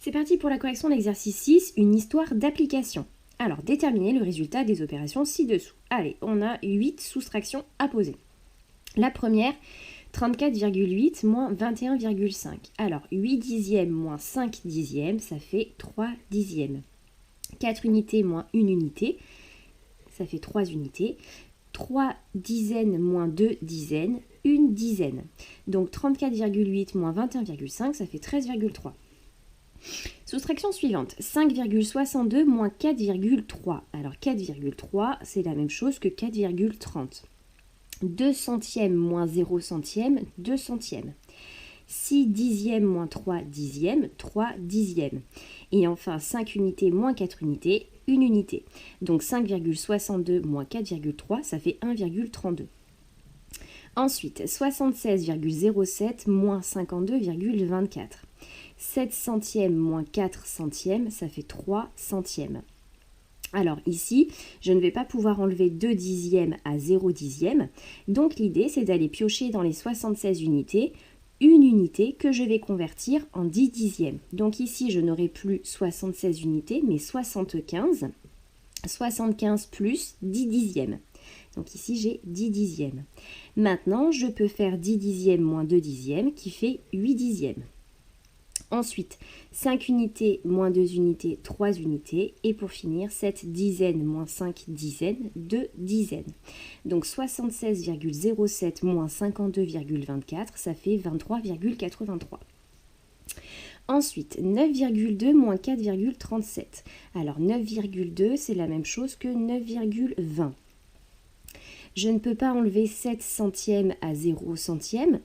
C'est parti pour la correction de l'exercice 6, une histoire d'application. Alors, déterminer le résultat des opérations ci-dessous. Allez, on a 8 soustractions à poser. La première, 34,8 moins 21,5. Alors, 8 dixièmes moins 5 dixièmes, ça fait 3 dixièmes. 4 unités moins 1 unité, ça fait 3 unités. 3 dizaines moins 2 dizaines, 1 dizaine. Donc 34,8 moins 21,5, ça fait 13,3. Soustraction suivante, 5,62 moins 4,3. Alors 4,3, c'est la même chose que 4,30. 2 centièmes moins 0 centième, 2 centièmes. 6 dixièmes moins 3 dixièmes, 3 dixièmes. Et enfin 5 unités moins 4 unités, 1 unité. Donc 5,62 moins 4,3, ça fait 1,32. Ensuite, 76,07 moins 52,24. 7 centièmes moins 4 centièmes, ça fait 3 centièmes. Alors ici, je ne vais pas pouvoir enlever 2 dixièmes à 0 dixième. Donc l'idée, c'est d'aller piocher dans les 76 unités, une unité que je vais convertir en 10 dixièmes. Donc ici, je n'aurai plus 76 unités, mais 75. 75 plus 10 dixièmes. Donc ici, j'ai 10 dixièmes. Maintenant, je peux faire 10 dixièmes moins 2 dixièmes, qui fait 8 dixièmes. Ensuite, 5 unités moins 2 unités, 3 unités. Et pour finir, 7 dizaines moins 5 dizaines, 2 dizaines. Donc 76,07 moins 52,24, ça fait 23,83. Ensuite, 9,2 moins 4,37. Alors 9,2, c'est la même chose que 9,20. Je ne peux pas enlever 7 centièmes à 0 centième.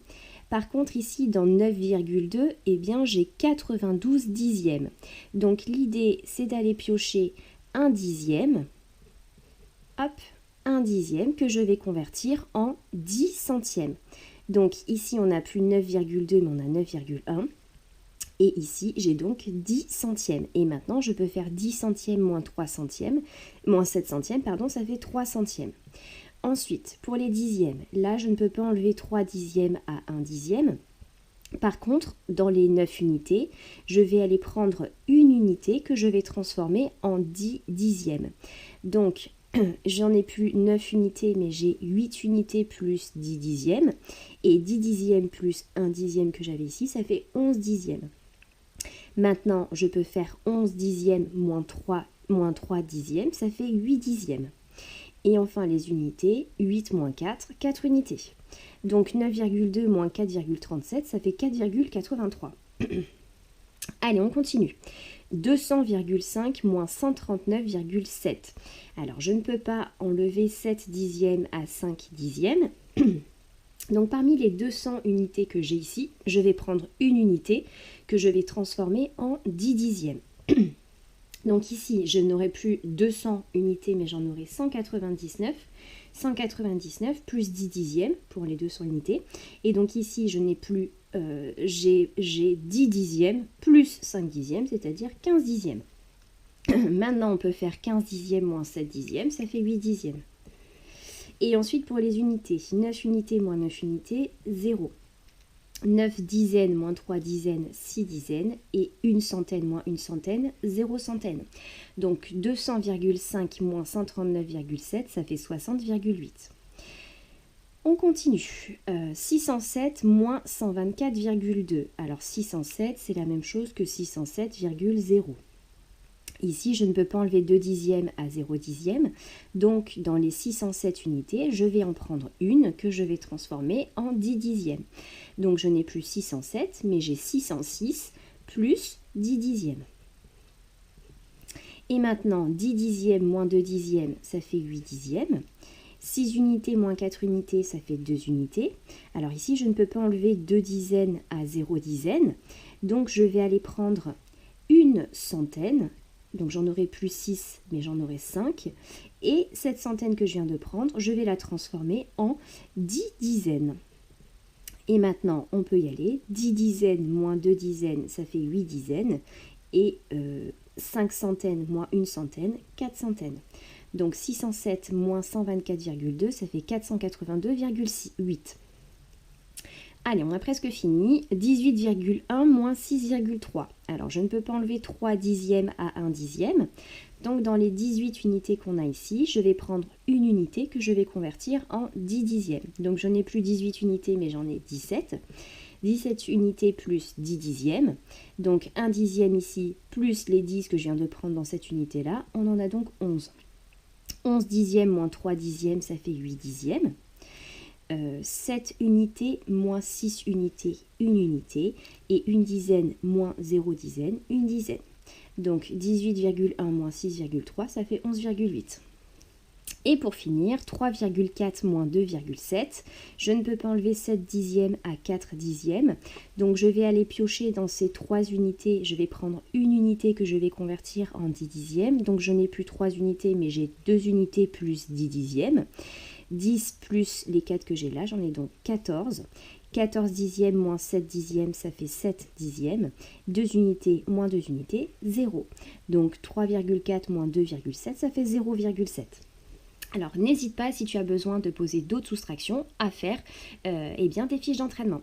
Par contre, ici, dans 9,2, eh bien, j'ai 92 dixièmes. Donc, l'idée, c'est d'aller piocher un dixième. Hop, un dixième que je vais convertir en 10 centièmes. Donc, ici, on n'a plus 9,2, mais on a 9,1. Et ici, j'ai donc 10 centièmes. Et maintenant, je peux faire 10 centièmes moins 3 centièmes, moins 7 centièmes, pardon, ça fait 3 centièmes. Ensuite, pour les dixièmes, là, je ne peux pas enlever 3 dixièmes à 1 dixième. Par contre, dans les 9 unités, je vais aller prendre une unité que je vais transformer en 10 dixièmes. Donc, j'en ai plus 9 unités, mais j'ai 8 unités plus 10 dixièmes. Et 10 dixièmes plus 1 dixième que j'avais ici, ça fait 11 dixièmes. Maintenant, je peux faire 11 dixièmes moins 3 dixièmes, ça fait 8 dixièmes. Et enfin, les unités, 8 moins 4, 4 unités. Donc 9,2 moins 4,37, ça fait 4,83. Allez, on continue. 200,5 moins 139,7. Alors, je ne peux pas enlever 7 dixièmes à 5 dixièmes. Donc, parmi les 200 unités que j'ai ici, je vais prendre une unité que je vais transformer en 10 dixièmes. Donc ici, je n'aurai plus 200 unités, mais j'en aurai 199. 199 plus 10 dixièmes pour les 200 unités. Et donc ici, je n'ai plus, j'ai 10 dixièmes plus 5 dixièmes, c'est-à-dire 15 dixièmes. Maintenant, on peut faire 15 dixièmes moins 7 dixièmes, ça fait 8 dixièmes. Et ensuite, pour les unités, 9 unités moins 9 unités, 0. 9 dizaines moins 3 dizaines, 6 dizaines. Et 1 centaine moins 1 centaine, 0 centaine. Donc 200,5 moins 139,7, ça fait 60,8. On continue. 607 moins 124,2. Alors 607, c'est la même chose que 607,0. Ici, je ne peux pas enlever 2 dixièmes à 0 dixième. Donc, dans les 607 unités, je vais en prendre une que je vais transformer en 10 dixièmes. Donc, je n'ai plus 607, mais j'ai 606 plus 10 dixièmes. Et maintenant, 10 dixièmes moins 2 dixièmes, ça fait 8 dixièmes. 6 unités moins 4 unités, ça fait 2 unités. Alors ici, je ne peux pas enlever 2 dizaines à 0 dizaine. Donc, je vais aller prendre une centaine. Donc j'en aurai plus 6, mais j'en aurai 5. Et cette centaine que je viens de prendre, je vais la transformer en 10 dizaines. Et maintenant, on peut y aller. 10 dizaines moins 2 dizaines, ça fait 8 dizaines. Et 5 centaines moins 1 centaine, 4 centaines. Donc 607 moins 124,2, ça fait 482,8. Allez, on a presque fini. 18,1 moins 6,3. Alors, je ne peux pas enlever 3 dixièmes à 1 dixième. Donc, dans les 18 unités qu'on a ici, je vais prendre une unité que je vais convertir en 10 dixièmes. Donc, je n'ai plus 18 unités, mais j'en ai 17. 17 unités plus 10 dixièmes. Donc, 1 dixième ici, plus les 10 que je viens de prendre dans cette unité-là. On en a donc 11. 11 dixièmes moins 3 dixièmes, ça fait 8 dixièmes. 7 unités moins 6 unités, 1 unité, et une dizaine moins 0 dizaine, une dizaine. Donc 18,1 moins 6,3, ça fait 11,8. Et pour finir, 3,4 moins 2,7, je ne peux pas enlever 7 dixièmes à 4 dixièmes. Donc je vais aller piocher dans ces 3 unités, je vais prendre une unité que je vais convertir en 10 dixièmes. Donc je n'ai plus 3 unités, mais j'ai 2 unités plus 10 dixièmes. 10 plus les 4 que j'ai là, j'en ai donc 14. 14 dixièmes moins 7 dixièmes, ça fait 7 dixièmes. 2 unités moins 2 unités, 0. Donc 3,4 moins 2,7, ça fait 0,7. Alors n'hésite pas si tu as besoin de poser d'autres soustractions à faire des fiches d'entraînement.